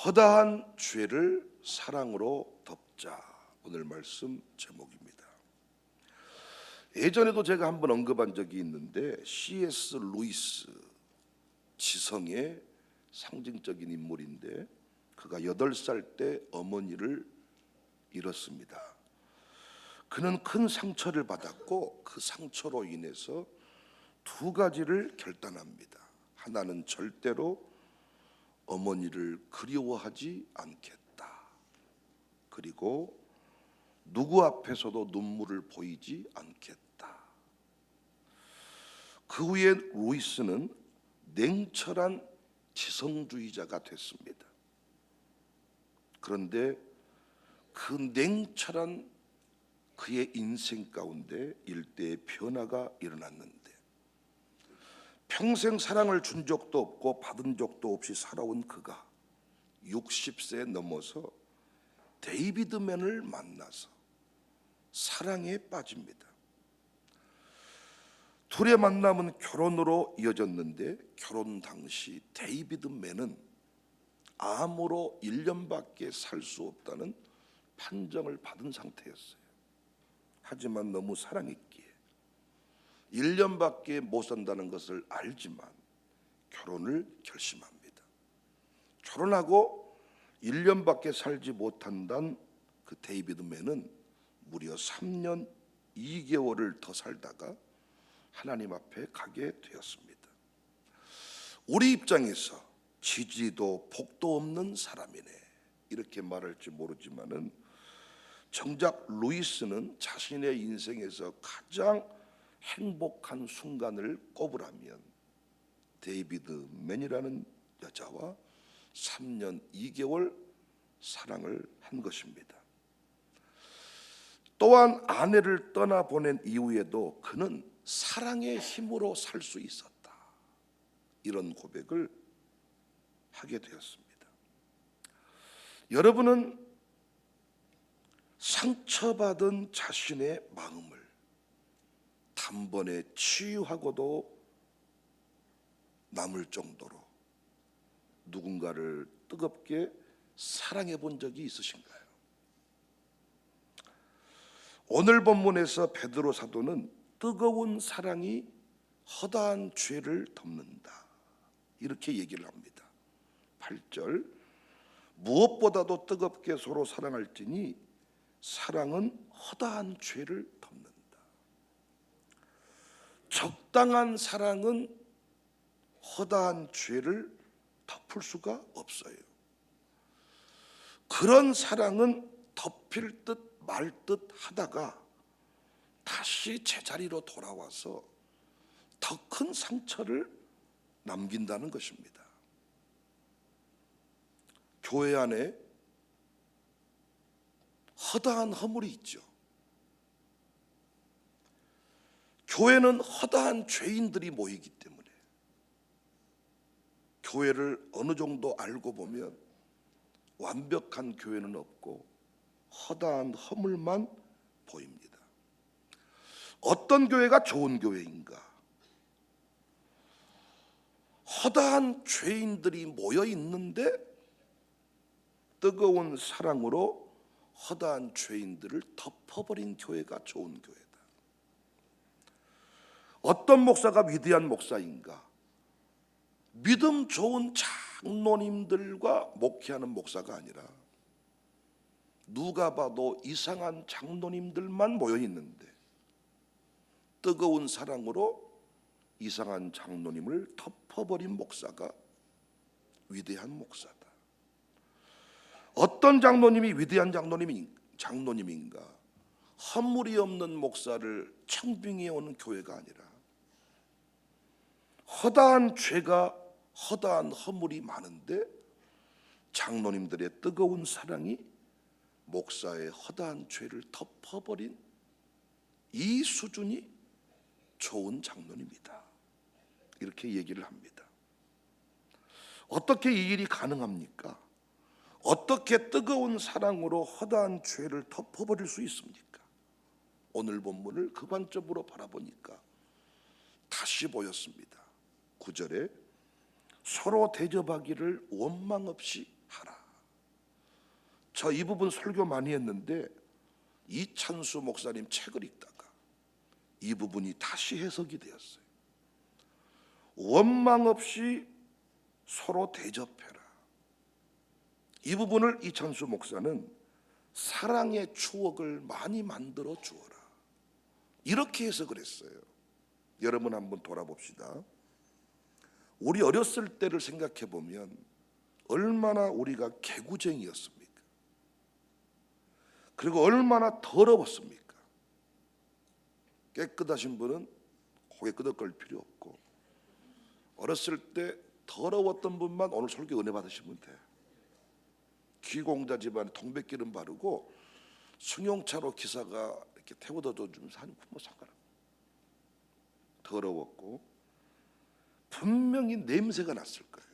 허다한 죄를 사랑으로 덮자. 오늘 말씀 제목입니다. 예전에도 제가 한번 언급한 적이 있는데 C.S. 루이스, 지성의 상징적인 인물인데 그가 8살 때 어머니를 잃었습니다. 그는 큰 상처를 받았고 그 상처로 인해서 두 가지를 결단합니다. 하나는 절대로 어머니를 그리워하지 않겠다. 그리고 누구 앞에서도 눈물을 보이지 않겠다. 그 후에 루이스는 냉철한 지성주의자가 됐습니다. 그런데 그 냉철한 그의 인생 가운데 일대의 변화가 일어났는데, 평생 사랑을 준 적도 없고 받은 적도 없이 살아온 그가 60세 넘어서 데이비드맨을 만나서 사랑에 빠집니다. 둘의 만남은 결혼으로 이어졌는데 결혼 당시 데이비드맨은 암으로 1년밖에 살 수 없다는 판정을 받은 상태였어요. 하지만 너무 사랑했기에 1년밖에 못 산다는 것을 알지만 결혼을 결심합니다. 결혼하고 1년밖에 살지 못한다는 그 데이비드맨은 무려 3년 2개월을 더 살다가 하나님 앞에 가게 되었습니다. 우리 입장에서 지지도 복도 없는 사람이네 이렇게 말할지 모르지만은 정작 루이스는 자신의 인생에서 가장 행복한 순간을 꼽으라면 데이비드맨이라는 여자와 3년 2개월 사랑을 한 것입니다. 또한 아내를 떠나보낸 이후에도 그는 사랑의 힘으로 살 수 있었다. 이런 고백을 하게 되었습니다. 여러분은 상처받은 자신의 마음을 단번에 치유하고도 남을 정도로 누군가를 뜨겁게 사랑해 본 적이 있으신가요? 오늘 본문에서 베드로 사도는 뜨거운 사랑이 허다한 죄를 덮는다 이렇게 얘기를 합니다. 8절, 무엇보다도 뜨겁게 서로 사랑할지니 사랑은 허다한 죄를 덮는다. 적당한 사랑은 허다한 죄를 덮을 수가 없어요. 그런 사랑은 덮일 듯 말 듯 하다가 다시 제자리로 돌아와서 더 큰 상처를 남긴다는 것입니다. 교회 안에 허다한 허물이 있죠. 교회는 허다한 죄인들이 모이기 때문에 교회를 어느 정도 알고 보면 완벽한 교회는 없고 허다한 허물만 보입니다. 어떤 교회가 좋은 교회인가? 허다한 죄인들이 모여 있는데 뜨거운 사랑으로 허다한 죄인들을 덮어버린 교회가 좋은 교회다. 어떤 목사가 위대한 목사인가? 믿음 좋은 장로님들과 목회하는 목사가 아니라 누가 봐도 이상한 장로님들만 모여 있는데 뜨거운 사랑으로 이상한 장로님을 덮어버린 목사가 위대한 목사다. 어떤 장로님이 위대한 장로님인가? 허물이 없는 목사를 청빙해 오는 교회가 아니라 허다한 죄가 허다한 허물이 많은데 장로님들의 뜨거운 사랑이 목사의 허다한 죄를 덮어버린 이 수준이 좋은 장로님이다. 이렇게 얘기를 합니다. 어떻게 이 일이 가능합니까? 어떻게 뜨거운 사랑으로 허다한 죄를 덮어버릴 수 있습니까? 오늘 본문을 그 관점으로 바라보니까 다시 보였습니다. 9절에 서로 대접하기를 원망 없이 하라 저 이 부분 설교 많이 했는데 이찬수 목사님 책을 읽다가 이 부분이 다시 해석이 되었어요. 원망 없이 서로 대접해라. 이 부분을 이찬수 목사는 사랑의 추억을 많이 만들어 주어라, 이렇게 해석을 했어요. 여러분 한번 돌아봅시다. 우리 어렸을 때를 생각해 보면 얼마나 우리가 개구쟁이였습니까? 그리고 얼마나 더러웠습니까? 깨끗하신 분은 고개 끄덕거릴 필요 없고, 어렸을 때 더러웠던 분만 오늘 설교 은혜 받으시면 돼. 귀공자 집안에 동백기름 바르고 승용차로 기사가 이렇게 태워다 주면 뭐 상관없어. 더러웠고 분명히 냄새가 났을 거예요.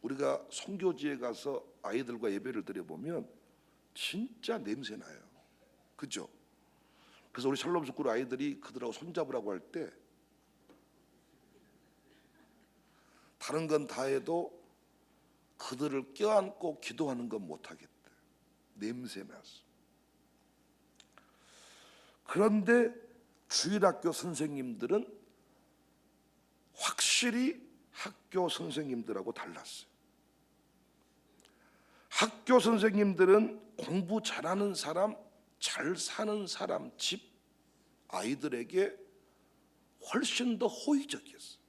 우리가 선교지에 가서 아이들과 예배를 드려보면 진짜 냄새 나요. 그죠? 그래서 우리 샬롬 스쿨 아이들이 그들하고 손잡으라고 할 때 다른 건 다 해도 그들을 껴안고 기도하는 건 못하겠대. 냄새 나서. 그런데 주일학교 선생님들은 확실히 학교 선생님들하고 달랐어요. 학교 선생님들은 공부 잘하는 사람, 잘 사는 사람 집 아이들에게 훨씬 더 호의적이었어요.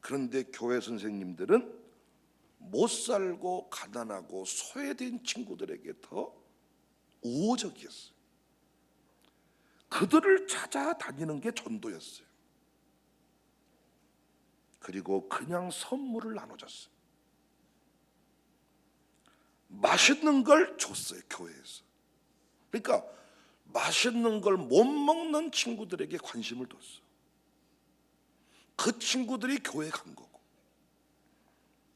그런데 교회 선생님들은 못 살고 가난하고 소외된 친구들에게 더 우호적이었어요. 그들을 찾아다니는 게 전도였어요. 그리고 그냥 선물을 나눠줬어요. 맛있는 걸 줬어요, 교회에서. 그러니까 맛있는 걸 못 먹는 친구들에게 관심을 뒀어요. 그 친구들이 교회 간 거고.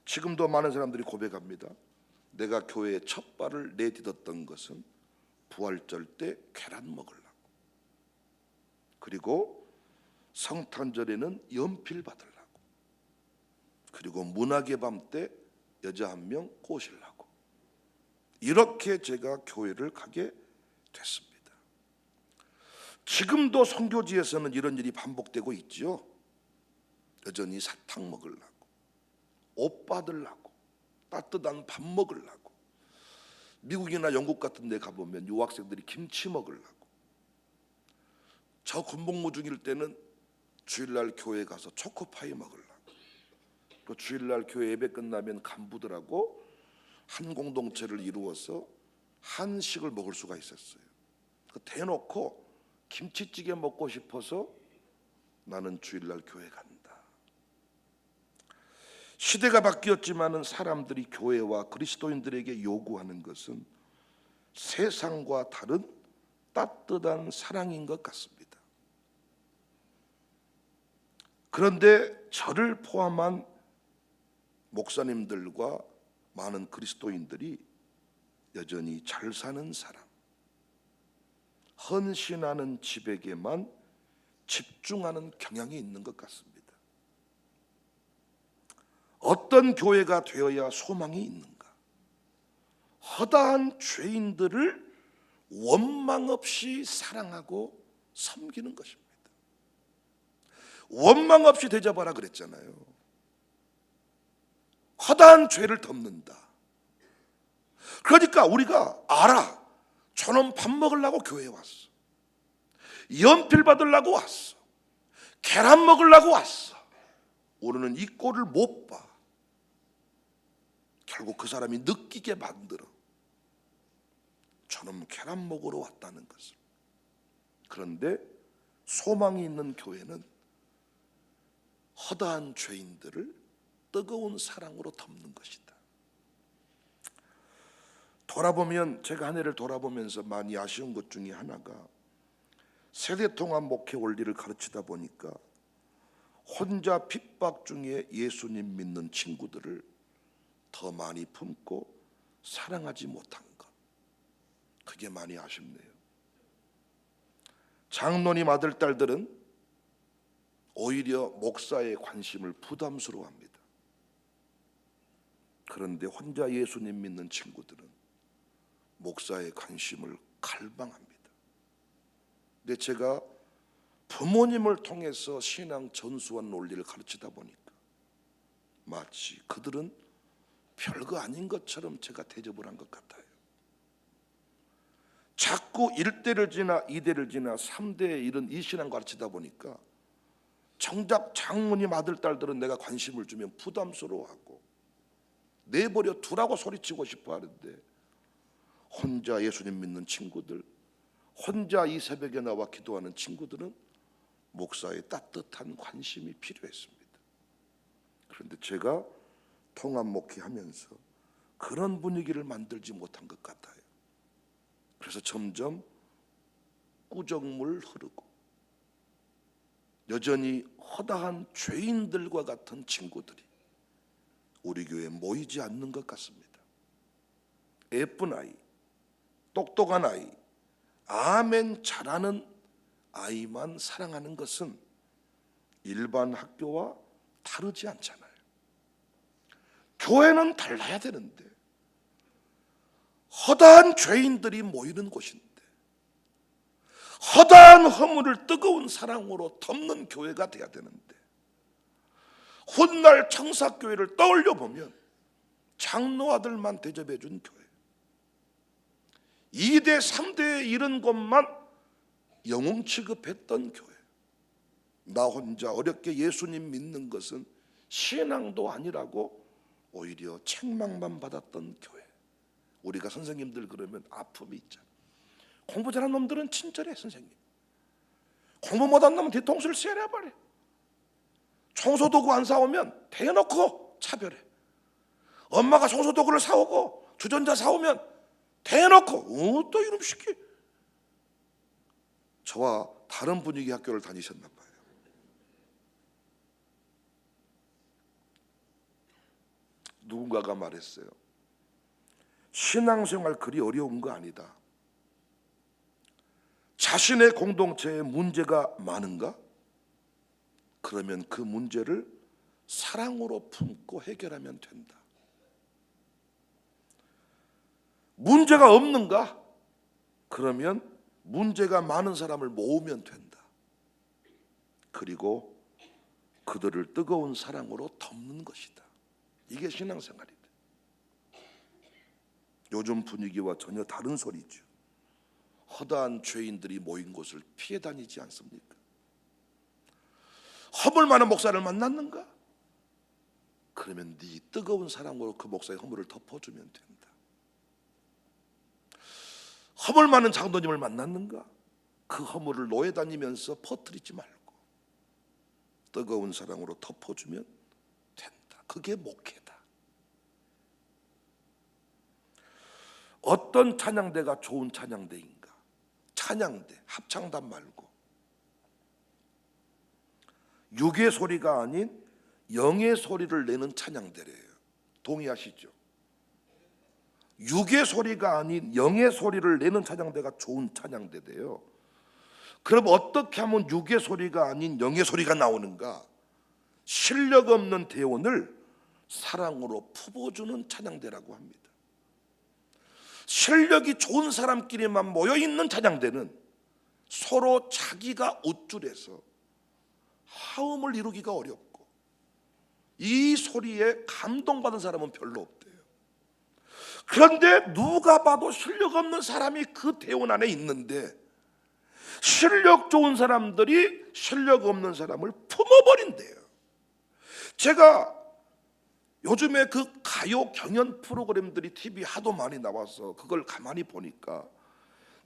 지금도 많은 사람들이 고백합니다. 내가 교회에 첫 발을 내딛었던 것은 부활절 때 계란 먹으려고, 그리고 성탄절에는 연필 받으려고, 그리고 문학의 밤 때 여자 한 명 꼬시려고, 이렇게 제가 교회를 가게 됐습니다. 지금도 선교지에서는 이런 일이 반복되고 있죠. 여전히 사탕 먹으려고, 옷 받으려고, 따뜻한 밥 먹으려고. 미국이나 영국 같은 데 가보면 유학생들이 김치 먹으려고. 저 군복무 중일 때는 주일날 교회 가서 초코파이 먹으려고. 그 주일날 교회 예배 끝나면 간부들하고 한 공동체를 이루어서 한식을 먹을 수가 있었어요. 그 대놓고 김치찌개 먹고 싶어서 나는 주일날 교회 간다. 시대가 바뀌었지만은 사람들이 교회와 그리스도인들에게 요구하는 것은 세상과 다른 따뜻한 사랑인 것 같습니다. 그런데 저를 포함한 목사님들과 많은 그리스도인들이 여전히 잘 사는 사람, 헌신하는 집에게만 집중하는 경향이 있는 것 같습니다. 어떤 교회가 되어야 소망이 있는가? 허다한 죄인들을 원망 없이 사랑하고 섬기는 것입니다. 원망 없이 대접하라 그랬잖아요. 허다한 죄를 덮는다. 그러니까 우리가 알아. 저놈 밥 먹으려고 교회에 왔어. 연필 받으려고 왔어. 계란 먹으려고 왔어. 우리는 이 꼴을 못 봐. 결국 그 사람이 느끼게 만들어. 저놈 계란 먹으러 왔다는 것을. 그런데 소망이 있는 교회는 허다한 죄인들을 뜨거운 사랑으로 덮는 것이다. 돌아보면, 제가 한 해를 돌아보면서 많이 아쉬운 것 중에 하나가 세대통합 목회 원리를 가르치다 보니까 혼자 핍박 중에 예수님 믿는 친구들을 더 많이 품고 사랑하지 못한 것, 그게 많이 아쉽네요. 장로님 아들, 딸들은 오히려 목사의 관심을 부담스러워합니다. 그런데 혼자 예수님 믿는 친구들은 목사의 관심을 갈망합니다. 근데 제가 부모님을 통해서 신앙 전수와 논리를 가르치다 보니까 마치 그들은 별거 아닌 것처럼 제가 대접을 한 것 같아요. 자꾸 1대를 지나 2대를 지나 3대에 이른 이 신앙 가르치다 보니까 정작 장모님 아들 딸들은 내가 관심을 주면 부담스러워하고 내버려 두라고 소리치고 싶어 하는데, 혼자 예수님 믿는 친구들, 혼자 이 새벽에 나와 기도하는 친구들은 목사의 따뜻한 관심이 필요했습니다. 그런데 제가 통합 목회하면서 그런 분위기를 만들지 못한 것 같아요. 그래서 점점 꾸정물 흐르고 여전히 허다한 죄인들과 같은 친구들이 우리 교회에 모이지 않는 것 같습니다. 예쁜 아이, 똑똑한 아이, 아멘 잘하는 아이만 사랑하는 것은 일반 학교와 다르지 않잖아요. 교회는 달라야 되는데 허다한 죄인들이 모이는 곳인데, 허다한 허물을 뜨거운 사랑으로 덮는 교회가 돼야 되는데, 훗날 청사교회를 떠올려 보면 장로 아들만 대접해 준 교회, 2대 3대에 이른 것만 영웅 취급했던 교회, 나 혼자 어렵게 예수님 믿는 것은 신앙도 아니라고 오히려 책망만 받았던 교회. 우리가 선생님들 그러면 아픔이 있잖아. 공부 잘하는 놈들은 친절해. 선생님 공부 못한 놈은 뒤통수를 세려버려. 청소도구 안 사오면 대놓고 차별해. 엄마가 청소도구를 사오고 주전자 사오면 대놓고 또 이놈 시키. 저와 다른 분위기 학교를 다니셨나 봐요. 누군가가 말했어요. 신앙생활 그리 어려운 거 아니다. 자신의 공동체에 문제가 많은가? 그러면 그 문제를 사랑으로 품고 해결하면 된다. 문제가 없는가? 그러면 문제가 많은 사람을 모으면 된다. 그리고 그들을 뜨거운 사랑으로 덮는 것이다. 이게 신앙생활이다. 요즘 분위기와 전혀 다른 소리죠. 허다한 죄인들이 모인 곳을 피해 다니지 않습니까? 허물 많은 목사를 만났는가? 그러면 네 뜨거운 사랑으로 그 목사의 허물을 덮어주면 된다. 허물 많은 장로님을 만났는가? 그 허물을 노예 다니면서 퍼뜨리지 말고 뜨거운 사랑으로 덮어주면 된다. 그게 목회다. 어떤 찬양대가 좋은 찬양대인가? 찬양대, 합창단 말고 육의 소리가 아닌 영의 소리를 내는 찬양대래요. 동의하시죠? 육의 소리가 아닌 영의 소리를 내는 찬양대가 좋은 찬양대래요. 그럼 어떻게 하면 육의 소리가 아닌 영의 소리가 나오는가? 실력 없는 대원을 사랑으로 품어주는 찬양대라고 합니다. 실력이 좋은 사람끼리만 모여있는 찬양대는 서로 자기가 우쭐해서 화음을 이루기가 어렵고 이 소리에 감동받은 사람은 별로 없대요. 그런데 누가 봐도 실력 없는 사람이 그 대원 안에 있는데 실력 좋은 사람들이 실력 없는 사람을 품어버린대요. 제가 요즘에 그 가요 경연 프로그램들이 TV에 하도 많이 나와서 그걸 가만히 보니까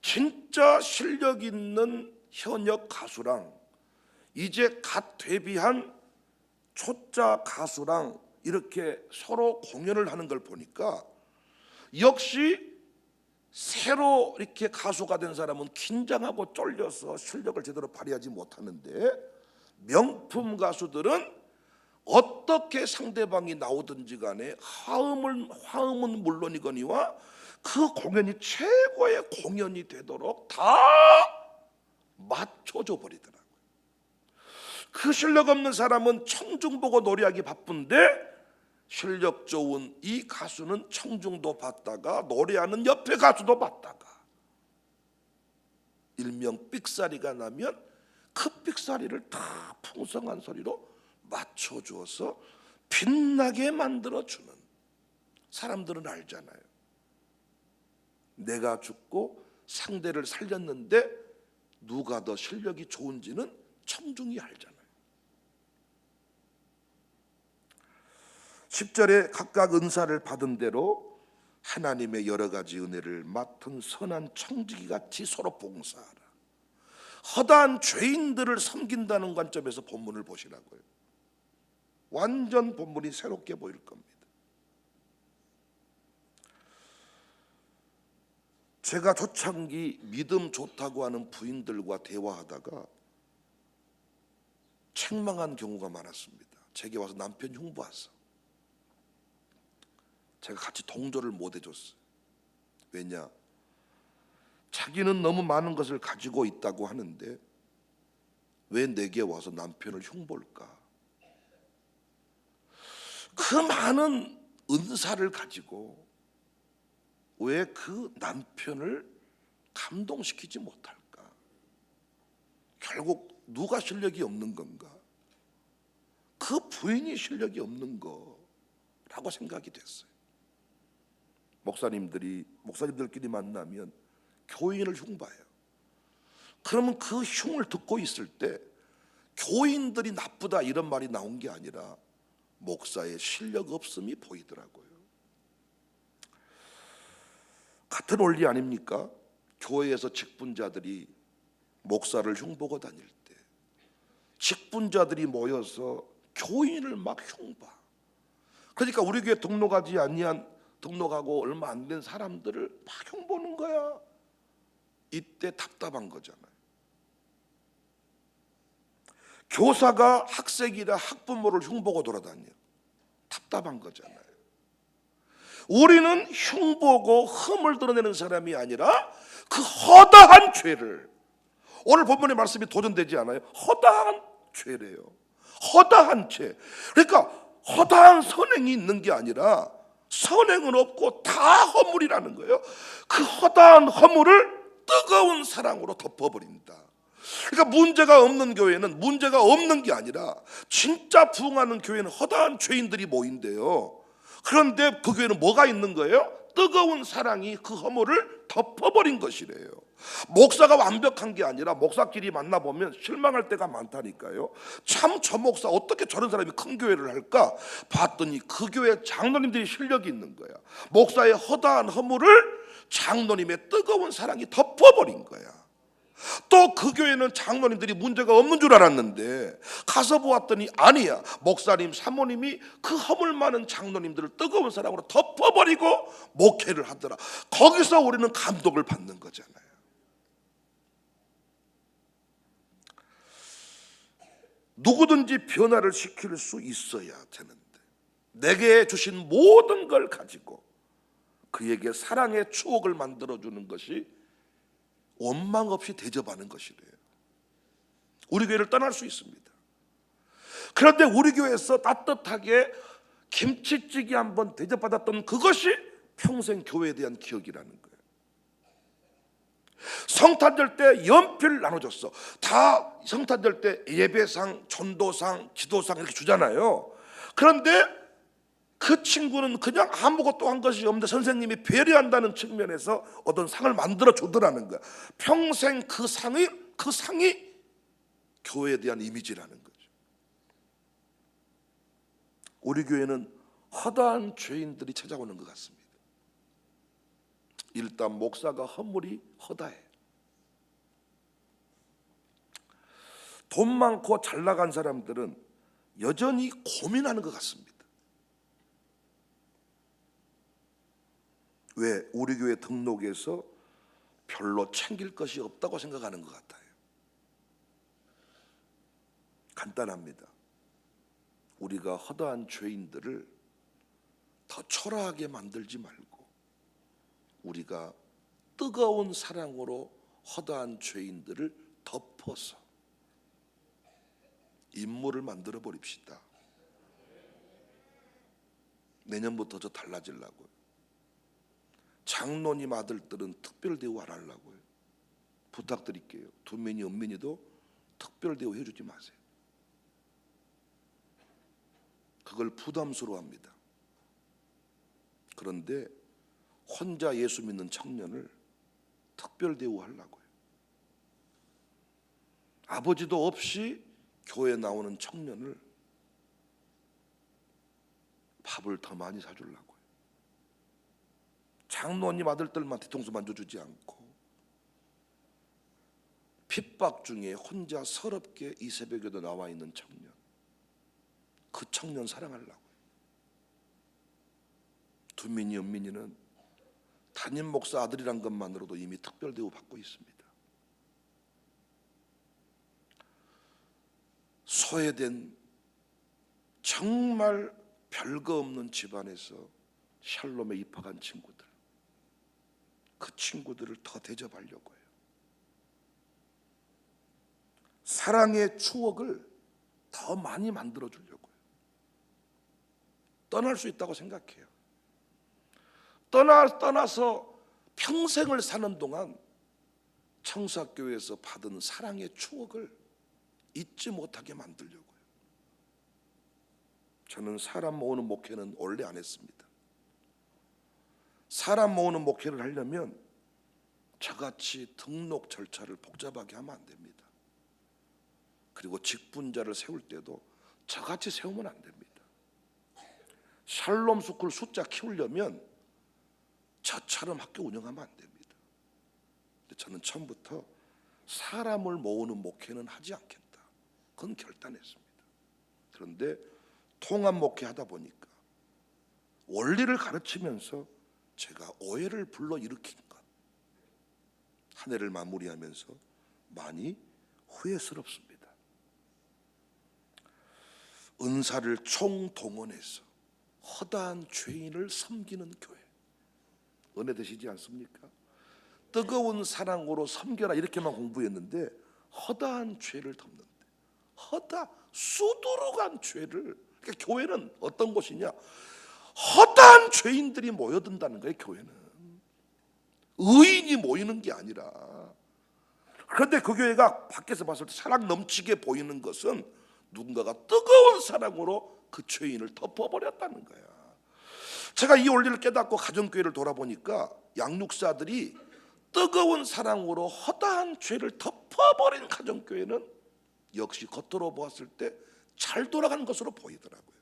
진짜 실력 있는 현역 가수랑 이제 갓 데뷔한 초짜 가수랑 이렇게 서로 공연을 하는 걸 보니까 역시 새로 이렇게 가수가 된 사람은 긴장하고 쫄려서 실력을 제대로 발휘하지 못하는데, 명품 가수들은 어떻게 상대방이 나오든지 간에 화음은 물론이거니와 그 공연이 최고의 공연이 되도록 다 맞춰줘 버리더라고요. 그 실력 없는 사람은 청중 보고 노래하기 바쁜데 실력 좋은 이 가수는 청중도 받다가 노래하는 옆에 가수도 받다가 일명 삑사리가 나면 그 삑사리를 다 풍성한 소리로 맞춰주어서 빛나게 만들어주는 사람들은 알잖아요. 내가 죽고 상대를 살렸는데 누가 더 실력이 좋은지는 청중이 알잖아요. 10절에 각각 은사를 받은 대로 하나님의 여러 가지 은혜를 맡은 선한 청지기 같이 서로 봉사하라. 허다한 죄인들을 섬긴다는 관점에서 본문을 보시라고요. 완전 본문이 새롭게 보일 겁니다. 제가 초창기 믿음 좋다고 하는 부인들과 대화하다가 책망한 경우가 많았습니다. 제게 와서 남편 흉보았어. 제가 같이 동조를 못 해줬어요. 왜냐? 자기는 너무 많은 것을 가지고 있다고 하는데 왜 내게 와서 남편을 흉볼까? 그 많은 은사를 가지고 왜 그 남편을 감동시키지 못할까? 결국 누가 실력이 없는 건가? 그 부인이 실력이 없는 거라고 생각이 됐어요. 목사님들끼리 만나면 교인을 흉봐요. 그러면 그 흉을 듣고 있을 때 교인들이 나쁘다 이런 말이 나온 게 아니라 목사의 실력 없음이 보이더라고요. 같은 원리 아닙니까? 교회에서 직분자들이 목사를 흉보고 다닐 때 직분자들이 모여서 교인을 막 흉봐. 그러니까 우리 교회 등록하고 얼마 안 된 사람들을 막 흉보는 거야. 이때 답답한 거잖아요. 교사가 학생이나 학부모를 흉보고 돌아다녀. 답답한 거잖아요. 우리는 흉보고 흠을 드러내는 사람이 아니라 그 허다한 죄를, 오늘 본문의 말씀이 도전되지 않아요? 허다한 죄래요. 허다한 죄. 그러니까 허다한 선행이 있는 게 아니라 선행은 없고 다 허물이라는 거예요. 그 허다한 허물을 뜨거운 사랑으로 덮어버린다. 그러니까 문제가 없는 교회는 문제가 없는 게 아니라 진짜 부흥하는 교회는 허다한 죄인들이 모인대요. 그런데 그 교회는 뭐가 있는 거예요? 뜨거운 사랑이 그 허물을 덮어버린 것이래요. 목사가 완벽한 게 아니라 목사끼리 만나보면 실망할 때가 많다니까요. 참 저 목사 어떻게 저런 사람이 큰 교회를 할까 봤더니 그 교회 장로님들이 실력이 있는 거야. 목사의 허다한 허물을 장로님의 뜨거운 사랑이 덮어버린 거야. 또 그 교회는 장로님들이 문제가 없는 줄 알았는데 가서 보았더니 아니야. 목사님, 사모님이 그 허물 많은 장로님들을 뜨거운 사랑으로 덮어버리고 목회를 하더라. 거기서 우리는 감동을 받는 거잖아요. 누구든지 변화를 시킬 수 있어야 되는데 내게 주신 모든 걸 가지고 그에게 사랑의 추억을 만들어주는 것이 원망 없이 대접하는 것이래요. 우리 교회를 떠날 수 있습니다. 그런데 우리 교회에서 따뜻하게 김치찌개 한번 대접받았던 그것이 평생 교회에 대한 기억이라는 거예요. 성탄절 때 연필 나눠줬어. 다 성탄절 때 예배상, 전도상, 기도상 이렇게 주잖아요. 그런데 그 친구는 그냥 아무것도 한 것이 없는데 선생님이 배려한다는 측면에서 어떤 상을 만들어 주더라는 거야. 평생 그 상이 교회에 대한 이미지라는 거죠. 우리 교회는 허다한 죄인들이 찾아오는 것 같습니다. 일단 목사가 허물이 허다해. 돈 많고 잘 나간 사람들은 여전히 고민하는 것 같습니다. 왜? 우리 교회 등록에서 별로 챙길 것이 없다고 생각하는 것 같아요. 간단합니다. 우리가 허다한 죄인들을 더 초라하게 만들지 말고 우리가 뜨거운 사랑으로 허다한 죄인들을 덮어서 인물을 만들어 버립시다. 내년부터 저 달라지려고요. 장로님 아들들은 특별 대우 안 하려고요. 부탁드릴게요. 두민이 은민이도 특별 대우 해주지 마세요. 그걸 부담스러워합니다. 그런데 혼자 예수 믿는 청년을 특별 대우하려고요. 아버지도 없이 교회 나오는 청년을 밥을 더 많이 사주려고요. 장로님 아들들만 뒤통수 만져주지 않고 핍박 중에 혼자 서럽게 이 새벽에도 나와 있는 청년, 그 청년 사랑하려고요. 두민이 은민이는 담임 목사 아들이란 것만으로도 이미 특별 대우 받고 있습니다. 소외된 정말 별거 없는 집안에서 샬롬에 입학한 친구들, 그 친구들을 더 대접하려고 해요. 사랑의 추억을 더 많이 만들어 주려고요. 떠날 수 있다고 생각해요. 떠나서 평생을 사는 동안 청사교회에서 받은 사랑의 추억을 잊지 못하게 만들려고요. 저는 사람 모으는 목회는 원래 안 했습니다. 사람 모으는 목회를 하려면 저같이 등록 절차를 복잡하게 하면 안 됩니다. 그리고 직분자를 세울 때도 저같이 세우면 안 됩니다. 샬롬 스쿨 숫자 키우려면 저처럼 학교 운영하면 안 됩니다. 근데 저는 처음부터 사람을 모으는 목회는 하지 않겠다. 그건 결단했습니다. 그런데 통합 목회 하다 보니까 원리를 가르치면서 제가 오해를 불러일으킨 것, 한 해를 마무리하면서 많이 후회스럽습니다. 은사를 총동원해서 허다한 죄인을 섬기는 교회, 은혜 되시지 않습니까? 뜨거운 사랑으로 섬겨라 이렇게만 공부했는데 허다한 죄를 덮는데, 수두룩한 죄를, 그러니까 교회는 어떤 곳이냐, 허다한 죄인들이 모여든다는 거예요. 교회는 의인이 모이는 게 아니라. 그런데 그 교회가 밖에서 봤을 때 사랑 넘치게 보이는 것은 누군가가 뜨거운 사랑으로 그 죄인을 덮어버렸다는 거야. 제가 이 원리를 깨닫고 가정교회를 돌아보니까 양육사들이 뜨거운 사랑으로 허다한 죄를 덮어버린 가정교회는 역시 겉으로 보았을 때 잘 돌아가는 것으로 보이더라고요.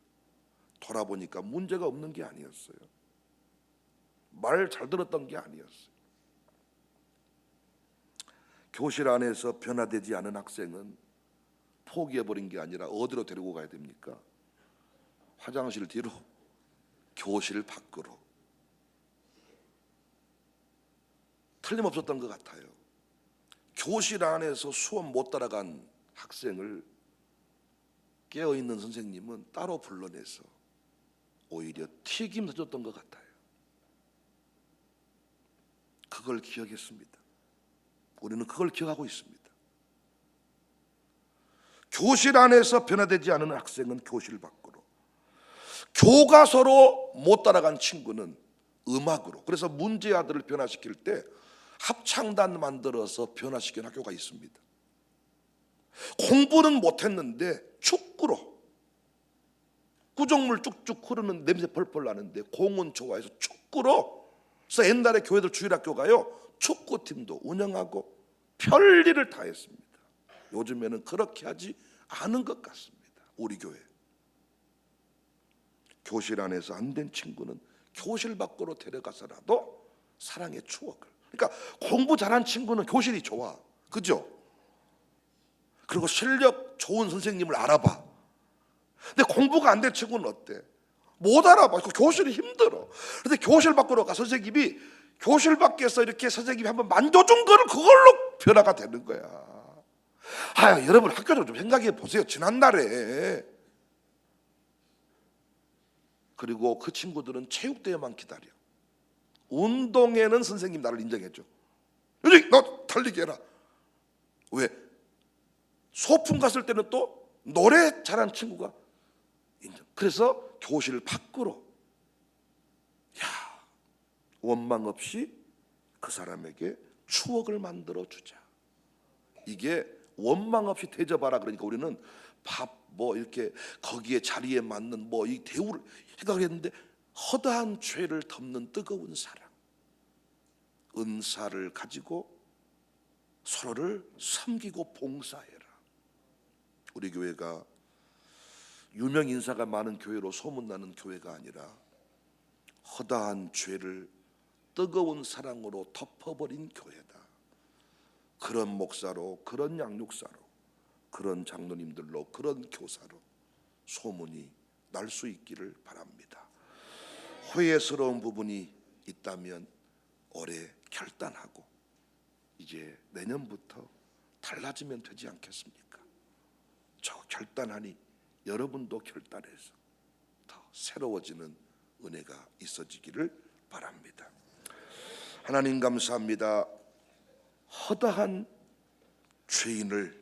돌아보니까 문제가 없는 게 아니었어요. 말 잘 들었던 게 아니었어요. 교실 안에서 변화되지 않은 학생은 포기해버린 게 아니라 어디로 데리고 가야 됩니까? 화장실 뒤로, 교실 밖으로. 틀림없었던 것 같아요. 교실 안에서 수업 못 따라간 학생을 깨어있는 선생님은 따로 불러내서 오히려 튀김 사줬던 것 같아요. 그걸 기억했습니다. 우리는 그걸 기억하고 있습니다. 교실 안에서 변화되지 않은 학생은 교실 밖으로, 교과서로 못 따라간 친구는 음악으로. 그래서 문제 아들을 변화시킬 때 합창단 만들어서 변화시킨 학교가 있습니다. 공부는 못했는데 축구로, 구정물 쭉쭉 흐르는 냄새 펄펄 나는데 공은 좋아해서 축구로. 그래서 옛날에 교회들 주일학교가요, 축구팀도 운영하고 별일을 다 했습니다. 요즘에는 그렇게 하지 않은 것 같습니다. 우리 교회. 교실 안에서 안 된 친구는 교실 밖으로 데려가서라도 사랑의 추억을. 그러니까 공부 잘한 친구는 교실이 좋아, 그죠? 그리고 실력 좋은 선생님을 알아봐. 근데 공부가 안 된 친구는 어때? 못 알아봐. 교실이 힘들어. 그런데 교실 밖으로 가 선생님이 교실 밖에서 이렇게 선생님이 한번 만져준 거를 그걸로 변화가 되는 거야. 여러분 학교도 좀 생각해 보세요. 지난날에. 그리고 그 친구들은 체육대회만 기다려. 운동에는 선생님 나를 인정해줘. 너 달리기 해라. 왜? 소풍 갔을 때는 또 노래 잘하는 친구가 인정. 그래서 교실 밖으로 원망 없이 그 사람에게 추억을 만들어 주자. 이게 원망 없이 대접하라. 그러니까 우리는 밥 뭐 이렇게 거기에 자리에 맞는 뭐 이 대우를 생각했는데, 허다한 죄를 덮는 뜨거운 사랑, 은사를 가지고 서로를 섬기고 봉사해라. 우리 교회가 유명 인사가 많은 교회로 소문나는 교회가 아니라 허다한 죄를 뜨거운 사랑으로 덮어버린 교회다. 그런 목사로, 그런 양육사로, 그런 장로님들로, 그런 교사로 소문이 날 수 있기를 바랍니다. 후회스러운 부분이 있다면 올해 결단하고 이제 내년부터 달라지면 되지 않겠습니까? 저 결단하니 여러분도 결단해서 더 새로워지는 은혜가 있어지기를 바랍니다. 하나님 감사합니다. 허다한 죄인을